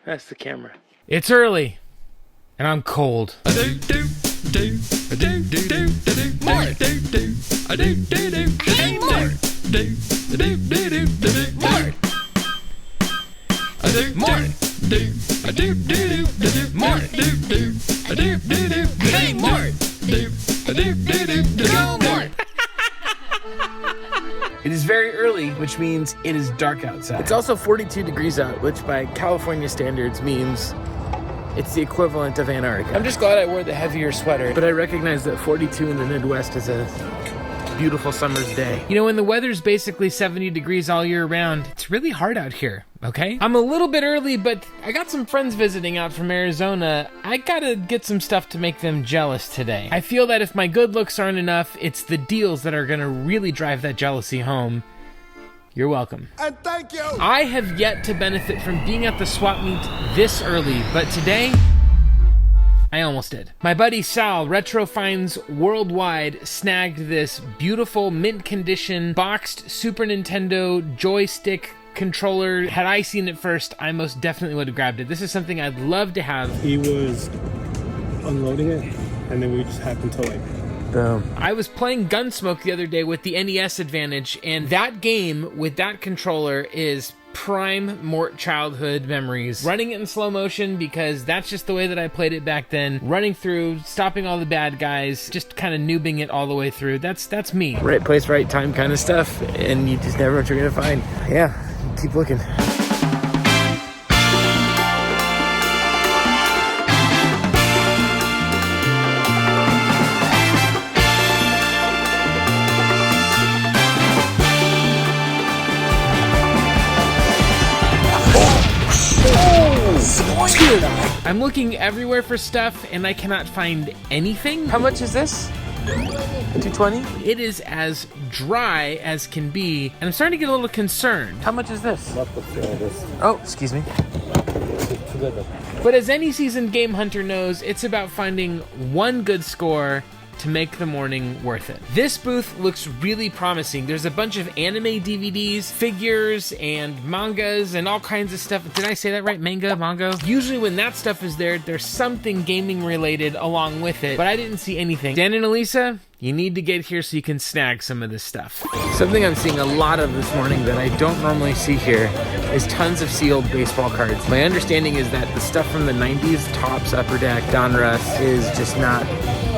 That's the camera. It's early, and I'm cold. Mort! Hey, Mort! Mort! Mort! Hey, Mort! Go, Mort! It is very early, which means it is dark outside. It's also 42 degrees out, which by California standards means it's the equivalent of Antarctica. I'm just glad I wore the heavier sweater, but I recognize that 42 in the Midwest is a beautiful summer's day. You know, when the weather's basically 70 degrees all year round, it's really hard out here, okay? I'm a little bit early, but I got some friends visiting out from Arizona. I gotta get some stuff to make them jealous today. I feel that if my good looks aren't enough, it's the deals that are gonna really drive that jealousy home. You're welcome. And thank you! I have yet to benefit from being at the swap meet this early, but today, I almost did. My buddy Sal, Retro Finds Worldwide, snagged this beautiful mint condition boxed Super Nintendo joystick controller. Had I seen it first, I most definitely would have grabbed it. This is something I'd love to have. He was unloading it, and then we just happened to Boom. I was playing Gunsmoke the other day with the NES Advantage, and that game with that controller is prime Mort childhood memories. Running it in slow motion because that's just the way that I played it back then. Running through, stopping all the bad guys, just kind of noobing it all the way through. That's me. Right place, right time kind of stuff, and you just never know what you're gonna find. Yeah, keep looking. I'm looking everywhere for stuff and I cannot find anything. How much is this? 220? It is as dry as can be, and I'm starting to get a little concerned. How much is this? left this. Oh, excuse me. But as any seasoned game hunter knows, it's about finding one good score to make the morning worth it. This booth looks really promising. There's a bunch of anime DVDs, figures, and mangas, and all kinds of stuff. Did I say that right? Manga? Usually when that stuff is there, there's something gaming related along with it, but I didn't see anything. Dan and Elisa, you need to get here so you can snag some of this stuff. Something I'm seeing a lot of this morning that I don't normally see here is tons of sealed baseball cards. My understanding is that the stuff from the 90s, Topps, Upper Deck, Donruss, is just not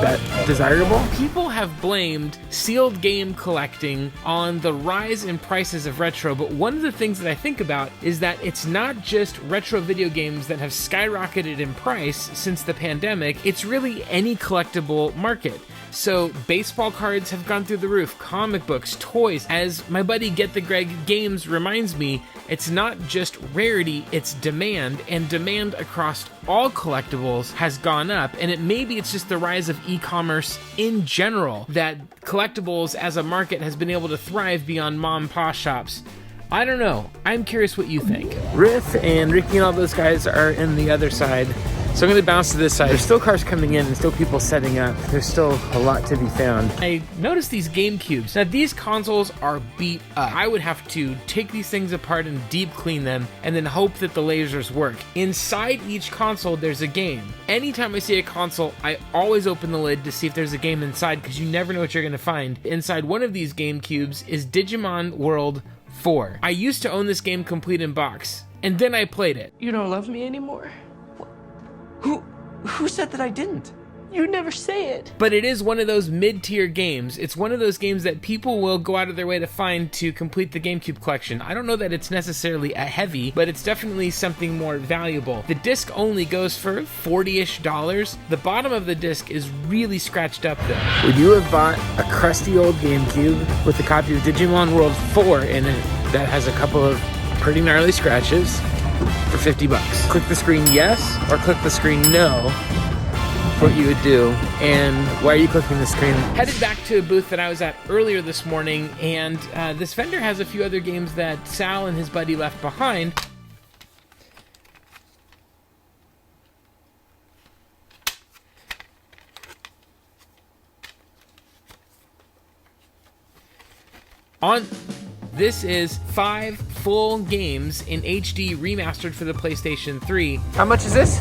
that desirable. People have blamed sealed game collecting on the rise in prices of retro, but one of the things that I think about is that it's not just retro video games that have skyrocketed in price since the pandemic, it's really any collectible market. So baseball cards have gone through the roof, comic books, toys. As my buddy Get the Greg Games reminds me, it's not just rarity, it's demand, and demand across all collectibles has gone up, and maybe it's just the rise of e-commerce in general that collectibles as a market has been able to thrive beyond mom and pop shops. I don't know. I'm curious what you think. Riff and Ricky and all those guys are in the other side. So I'm going to bounce to this side. There's still cars coming in and still people setting up. There's still a lot to be found. I noticed these GameCubes. Now these consoles are beat up. I would have to take these things apart and deep clean them and then hope that the lasers work. Inside each console there's a game. Anytime I see a console, I always open the lid to see if there's a game inside because you never know what you're going to find. Inside one of these GameCubes is Digimon World 4. I used to own this game complete in box, and then I played it. You don't love me anymore? Who said that I didn't? You never say it. But it is one of those mid-tier games. It's one of those games that people will go out of their way to find to complete the GameCube collection. I don't know that it's necessarily a heavy, but it's definitely something more valuable. The disc only goes for $40-ish. The bottom of the disc is really scratched up though. Would you have bought a crusty old GameCube with a copy of Digimon World 4 in it that has a couple of pretty gnarly scratches for $50? Click the screen yes or click the screen no. What you would do, and why are you clicking the screen? Headed back to a booth that I was at earlier this morning, and this vendor has a few other games that Sal and his buddy left behind. This is 5 full games in HD remastered for the PlayStation 3. How much is this?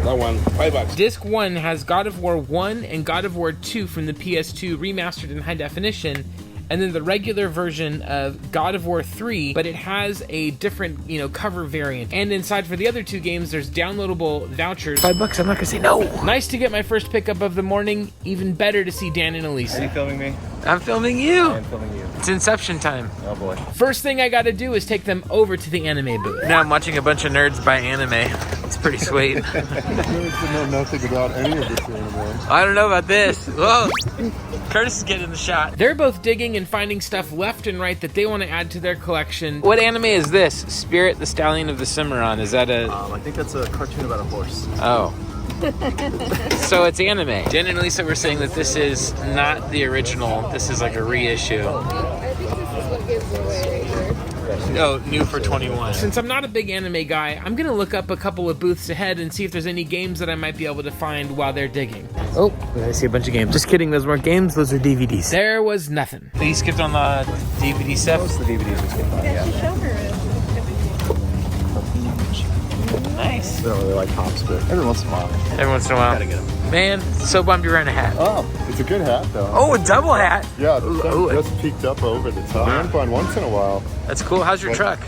That one, $5. Disc 1 has God of War 1 and God of War 2 from the PS2 remastered in high definition, and then the regular version of God of War 3, but it has a different, cover variant. And inside for the other two games, there's downloadable vouchers. $5, I'm not gonna say no. Nice to get my first pickup of the morning. Even better to see Dan and Elisa. Are you filming me? I'm filming you. I am filming you. It's Inception time. Oh boy. First thing I gotta do is take them over to the anime booth. Now I'm watching a bunch of nerds buy anime. It's pretty sweet. I know nothing about any of this anymore. I don't know about this. Whoa. Curtis is getting the shot. They're both digging and finding stuff left and right that they want to add to their collection. What anime is this? Spirit the Stallion of the Cimarron. Is that a... I think that's a cartoon about a horse. Oh. So it's anime. Dan and Elisa were saying that this is not the original. This is like a reissue. I think this is what gives away here. Oh, new for 21. Since I'm not a big anime guy, I'm gonna look up a couple of booths ahead and see if there's any games that I might be able to find while they're digging. Oh, I see a bunch of games. Just kidding, those weren't games, those are DVDs. There was nothing. So you skipped on the DVD stuff? Most of the DVDs we skip on, yeah. Show her it. Nice. We don't really like hops, but every once in a while. Every once in a while. Gotta get them. Man, so bummed you're wearing a hat. Oh, it's a good hat though. Oh, a double hat. Yeah, the Ooh, sun just peeked up over the top. And fun once in a while. That's cool. How's your truck?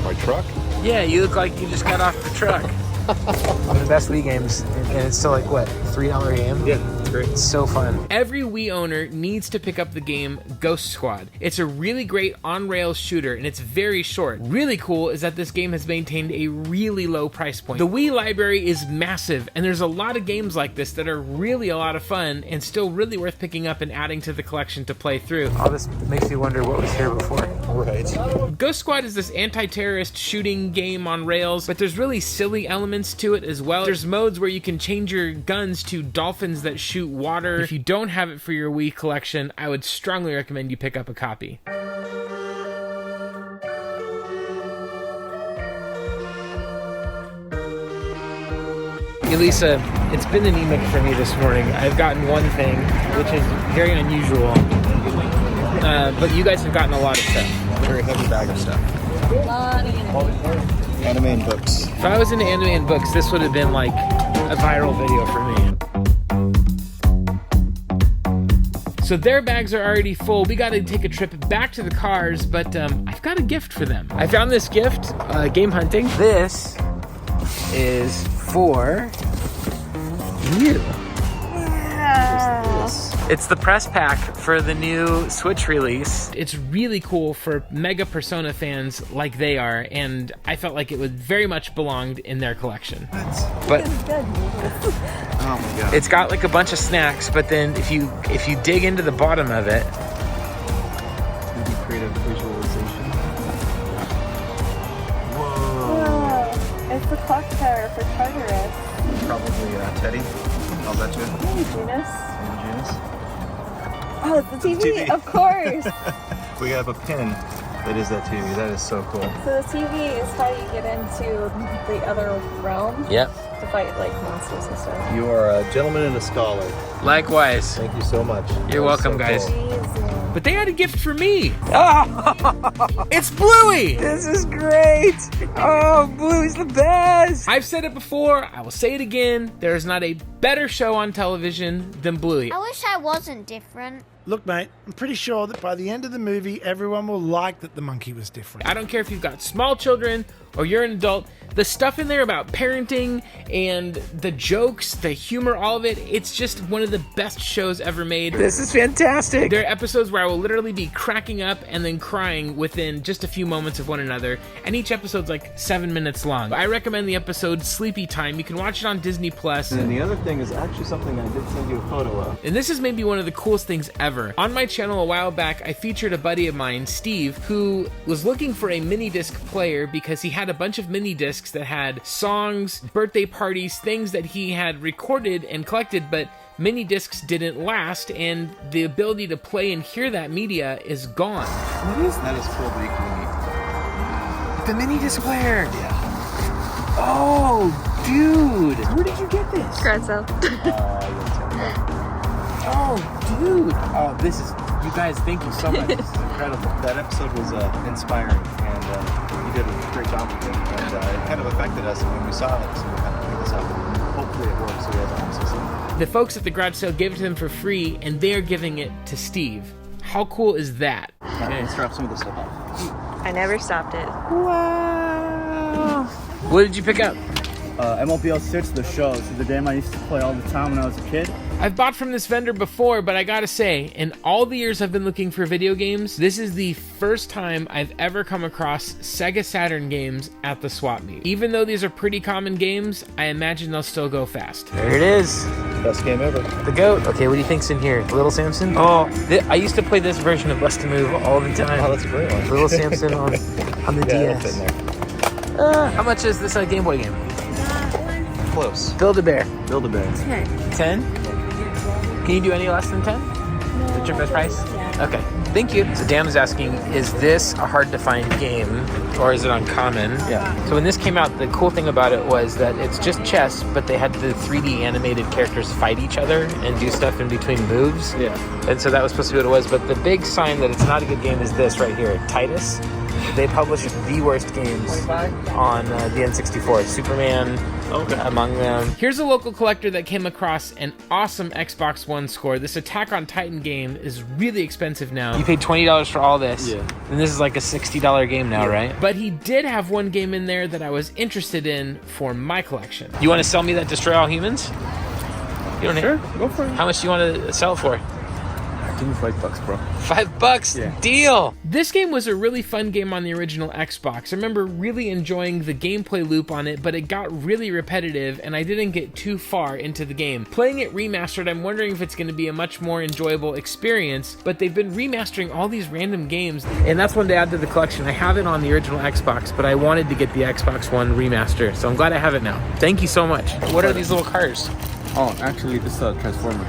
My truck? Yeah, you look like you just got off the truck. One of the best Wii games, and it's still like, what, $3 game? Yeah, it's great. It's so fun. Every Wii owner needs to pick up the game Ghost Squad. It's a really great on-rails shooter, and it's very short. Really cool is that this game has maintained a really low price point. The Wii library is massive, and there's a lot of games like this that are really a lot of fun and still really worth picking up and adding to the collection to play through. All this makes me wonder what was here before. Right. Ghost Squad is this anti-terrorist shooting game on rails, but there's really silly elements to it as well. There's modes where you can change your guns to dolphins that shoot water. If you don't have it for your Wii collection, I would strongly recommend you pick up a copy. Elisa, it's been anemic for me this morning. I've gotten one thing, which is very unusual, but you guys have gotten a lot of stuff. Very heavy bag of stuff. Anime and books. If I was into anime and books, this would have been like a viral video for me. So their bags are already full. We got to take a trip back to the cars, but I've got a gift for them. I found this gift, game hunting. This is for you. It's the press pack for the new Switch release. It's really cool for Mega Persona fans like they are, and I felt like it would very much belonged in their collection. But Oh my god. it's got like a bunch of snacks, but then if you dig into the bottom of it, 3D creative visualization. It's the clock tower for Tartarus. Probably Teddy. I'll bet you. Hey, Genus. And Janus. Oh, it's the TV, of course. We have a pin that is that TV. That is so cool. So the TV is how you get into the other realm yep. to fight like monsters and stuff. You are a gentleman and a scholar. Likewise. Thank you so much. You're welcome, So guys. cool. Amazing. But they had a gift for me. Oh, It's Bluey! this is great. Oh, Bluey's the best. I've said it before, I will say it again. There is not a better show on television than Bluey. I wish I wasn't different. Look, mate, I'm pretty sure that by the end of the movie, everyone will like that the monkey was different. I don't care if you've got small children or you're an adult, the stuff in there about parenting and the jokes, the humor, all of it, it's just one of the best shows ever made. This is fantastic. There are episodes where I will literally be cracking up and then crying within just a few moments of one another, and each episode's like 7 minutes long. I recommend the episode Sleepy Time. You can watch it on Disney+. And the other thing is actually something I did send you a photo of. And this is maybe one of the coolest things ever. On my channel a while back, I featured a buddy of mine, Steve, who was looking for a mini disc player because he had a bunch of mini discs that had songs, birthday parties, things that he had recorded and collected, but mini discs didn't last, and the ability to play and hear that media is gone. What is That is cool, but equally neat. the mini disc player? Yeah. Oh, dude. Where did you get this? Grandson. Oh, dude. Oh, this is You guys, thank you so much. It's incredible. That episode was inspiring, and you did a great job with it. And it kind of affected us when we saw it, so we kind of picked this up. And hopefully it works, so we have access to it. The folks at the garage sale gave it to them for free, and they're giving it to Steve. How cool is that? Okay, let's drop some of this stuff off. I never stopped it. Wow. What did you pick up? MLBL 6, the show. It's the game I used to play all the time when I was a kid. I've bought from this vendor before, but I gotta say, in all the years I've been looking for video games, this is the first time I've ever come across Sega Saturn games at the swap meet. Even though these are pretty common games, I imagine they'll still go fast. There it is. Best game ever. The goat. Okay, what do you think's in here? Little Samson? Oh, I used to play this version of Bust a Move all the time. Oh, that's a great one. Little Samson on the Yeah, DS. in there. How much is this Game Boy game? Close. Build-A-Bear. Build-A-Bear. 10? Can you do any less than 10? That's your best price? Yeah. Okay, thank you. So Dan was asking, is this a hard to find game or is it uncommon? Yeah. So when this came out, the cool thing about it was that it's just chess, but they had the 3D animated characters fight each other and do stuff in between moves. Yeah. And so that was supposed to be what it was. But the big sign that it's not a good game is this right here, Titus. They published the worst games on the N64. Superman, among them. Here's a local collector that came across an awesome Xbox One score. This Attack on Titan game is really expensive now. You paid $20 for all this. Yeah. And this is like a $60 game now, right? But he did have one game in there that I was interested in for my collection. You want to sell me that Destroy All Humans? You don't Sure, go for it. How much do you want to sell it for? Give me $5, bro. $5? Yeah. Deal! This game was a really fun game on the original Xbox. I remember really enjoying the gameplay loop on it, but it got really repetitive and I didn't get too far into the game. Playing it remastered, I'm wondering if it's going to be a much more enjoyable experience, but they've been remastering all these random games. And that's one to add to the collection. I have it on the original Xbox, but I wanted to get the Xbox One remaster, so I'm glad I have it now. Thank you so much. What are these little cars? Oh, actually, this is a transformer.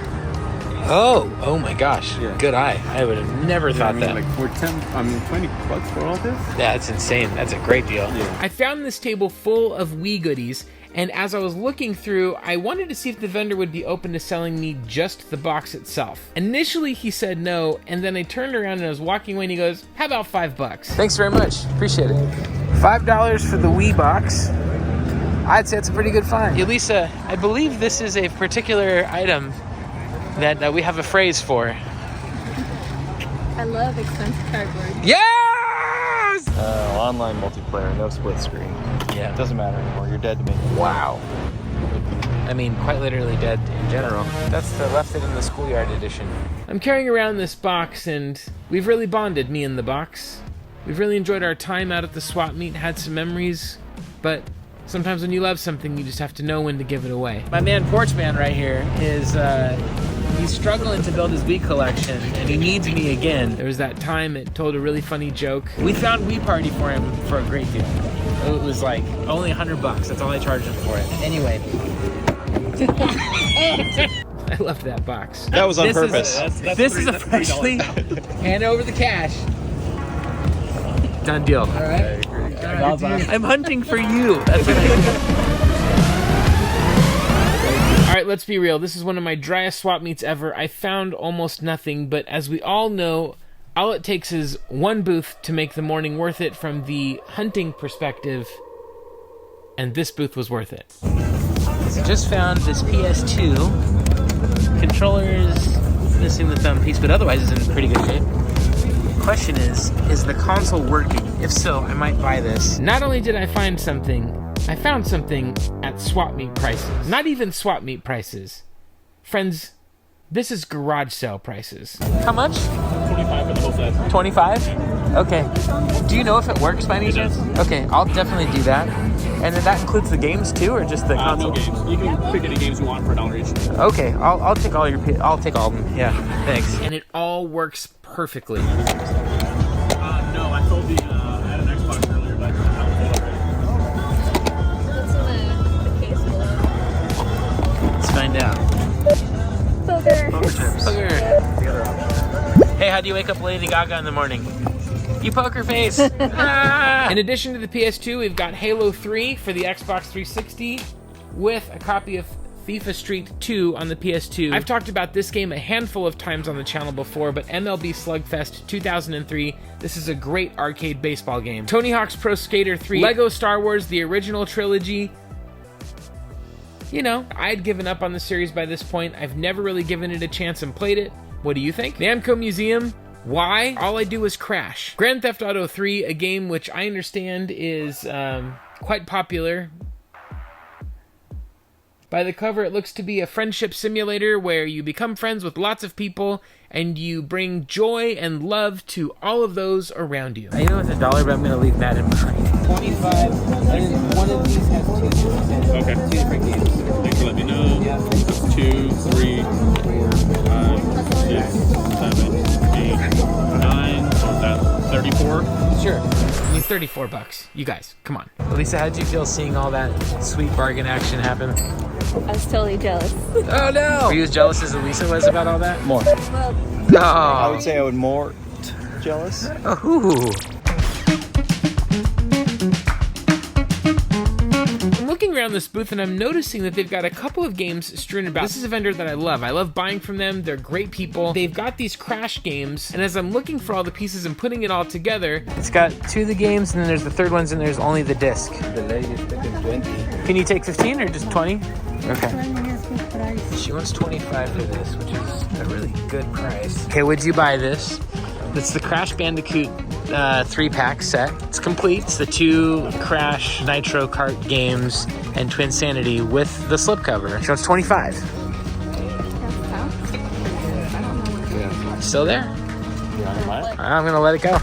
Oh my gosh. Yeah. Good eye. I would have never thought that. Like for $20 for all this? That's insane. That's a great deal. Yeah. I found this table full of Wii goodies, and as I was looking through, I wanted to see if the vendor would be open to selling me just the box itself. Initially, he said no, and then I turned around and I was walking away and he goes, how about $5? Thanks very much. Appreciate it. $5 for the Wii box. I'd say it's a pretty good find. Elisa, I believe this is a particular item that we have a phrase for. I love expensive cardboard. Yes! Online multiplayer, no split screen. Yeah. It doesn't matter anymore. You're dead to me. Wow. I mean, quite literally dead in general. That's the Left It in the Schoolyard edition. I'm carrying around this box, and we've really bonded, me and the box. We've really enjoyed our time out at the swap meet, had some memories, but sometimes when you love something, you just have to know when to give it away. My man Porchman right here is, he's struggling to build his Wii collection, and he needs me again. There was that time it told a really funny joke. We found Wii Party for him for a great deal. It was like only $100. That's all I charged him for it. Anyway. I loved that box. That was on This purpose. This is a freshly hand over the cash. Done deal. All right. I'm hunting for you. That's what I do. All right, let's be real. This is one of my driest swap meets ever. I found almost nothing, but as we all know, all it takes is one booth to make the morning worth it from the hunting perspective, and this booth was worth it. So just found this PS2. Controllers missing the thumb piece, but otherwise it's in pretty good shape. Question is the console working? If so, I might buy this. Not only did I find something, I found something at swap meet prices. Not even swap meet prices. Friends, this is garage sale prices. How much? 25 for the whole set. 25? Okay. Do you know if it works by any chance? Okay, I'll definitely do that. And then that includes the games too, or just the console? No games. You can pick any games you want for $1 each. Okay, I'll take all I'll take all of them. Yeah, thanks. And it all works perfectly. No, I told the I had an Xbox earlier, but I What's in the case below? Let's find out. Poker. Hey, how do you wake up Lady Gaga in the morning? You poker face. Ah! In addition to the PS2, we've got Halo 3 for the Xbox 360 with a copy of FIFA Street 2 on the PS2. I've talked about this game a handful of times on the channel before, but MLB Slugfest 2003, this is a great arcade baseball game. Tony Hawk's Pro Skater 3, Lego Star Wars, the original trilogy. You know, I'd given up on the series by this point. I've never really given it a chance and played it. What do you think? Namco Museum? Why? All I do is crash. Grand Theft Auto 3, a game which I understand is quite popular. By the cover, it looks to be a friendship simulator where you become friends with lots of people and you bring joy and love to all of those around you. I know it's $1, but I'm going to leave that in mind. 25, and then one of these has two different games. Thanks for letting me know. Yeah. 2, 3, 5, 6, 7, 8, 9. So is that 34? Sure. I mean, $34. You guys, come on. Elisa, how did you feel seeing all that sweet bargain action happen? I was totally jealous. Oh no! Were you as jealous as Elisa was about all that? More. No! I would say I would more jealous. Ooh. I'm looking around this booth and I'm noticing that they've got a couple of games strewn about. This is a vendor that I love. I love buying from them. They're great people. They've got these Crash games, and as I'm looking for all the pieces and putting it all together, It's got 2 of the games, and then there's the third ones, and there's only the disc. The lady is taking 20. Can you take 15 or just 20? Okay. She wants 25 for this, which is a really good price. Okay, would you buy this? It's the Crash Bandicoot 3-pack set. It's complete. It's the 2 Crash Nitro Kart games and Twinsanity with the slipcover. She wants 25. Still there? I'm gonna let it go.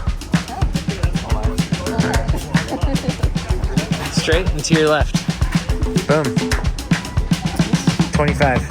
Straight and to your left. Boom. 25.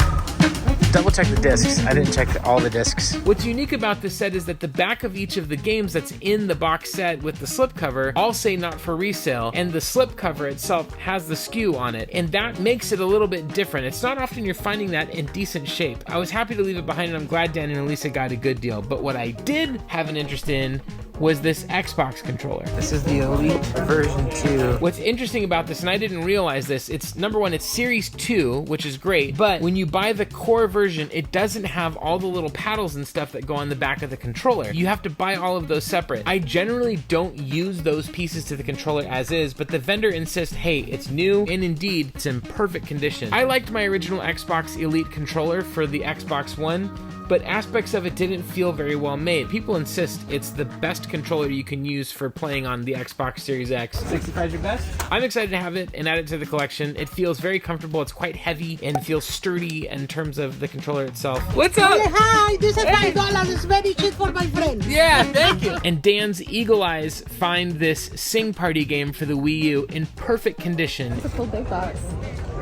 Double check the discs. I didn't check all the discs. what's unique about this set is that the back of each of the games that's in the box set with the slipcover all say not for resale, and the slipcover itself has the SKU on it, and that makes it a little bit different. It's not often you're finding that in decent shape. I was happy to leave it behind, and I'm glad Dan and Elisa got a good deal, but what I did have an interest in was this Xbox controller. This is the Elite version 2. What's interesting about this, and I didn't realize this, it's number one, it's Series 2, which is great, but when you buy the core version, it doesn't have all the little paddles and stuff that go on the back of the controller. You have to buy all of those separate. I generally don't use those pieces to the controller as is, but the vendor insists, hey, it's new, and indeed, it's in perfect condition. I liked my original Xbox Elite controller for the Xbox One, but aspects of it didn't feel very well made. People insist it's the best controller you can use for playing on the Xbox Series X. 65 is your best? I'm excited to have it and add it to the collection. It feels very comfortable. It's quite heavy and feels sturdy in terms of the controller itself. What's up? Hi, this is $5. It's very cheap for my friend. Yeah, thank you. And Dan's Eagle Eyes find this Sing Party game for the Wii U in perfect condition. It's a full big box.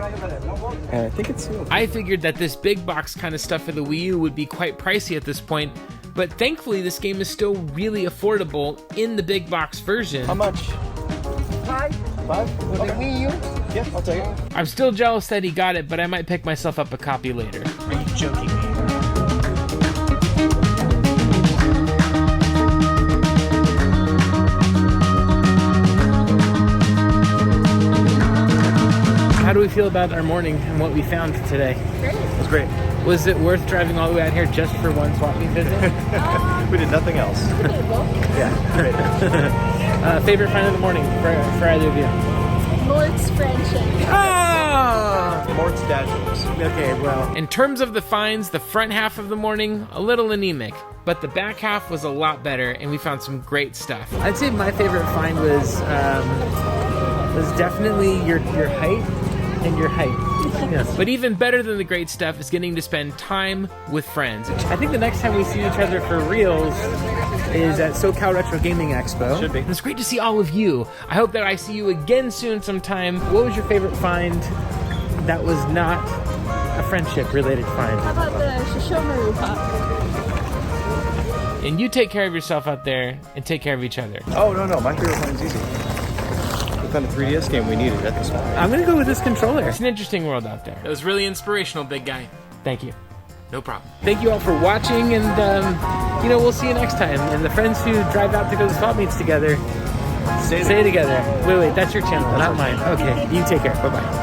I think it's sealed. I figured that this big box kind of stuff for the Wii U would be quite pricey at this point, but thankfully this game is still really affordable in the big box version. How much? 5 For the Wii U. Yeah, I'll take it. I'm still jealous that he got it, but I might pick myself up a copy later. Are you joking me? How do we feel about our morning and what we found today? Great. It was great. Was it worth driving all the way out here just for one swap meet visit? We did nothing else. Yeah, great. Favorite find of the morning for either of you? Mort's friendship. Oh! Mort's dad jokes. Okay, well, In terms of the finds, the front half of the morning, a little anemic, but the back half was a lot better, and we found some great stuff. I'd say my favorite find was definitely your height and your height. Yes. But even better than the great stuff is getting to spend time with friends. I think the next time we see each other for reals is at SoCal Retro Gaming Expo. Should be. And it's great to see all of you. I hope that I see you again soon sometime. What was your favorite find that was not a friendship-related find? How about the Shishomaru Pop? And you take care of yourself out there and take care of each other. Oh, no. My favorite find is easy. We found a 3DS game we needed at this point. I'm gonna go with this controller. It's an interesting world out there. It was really inspirational, big guy. Thank you. No problem. Thank you all for watching, and we'll see you next time. And the friends who drive out to go to swap meets together, say it together. Wait, that's your channel, not mine. Okay, you take care. Bye-bye.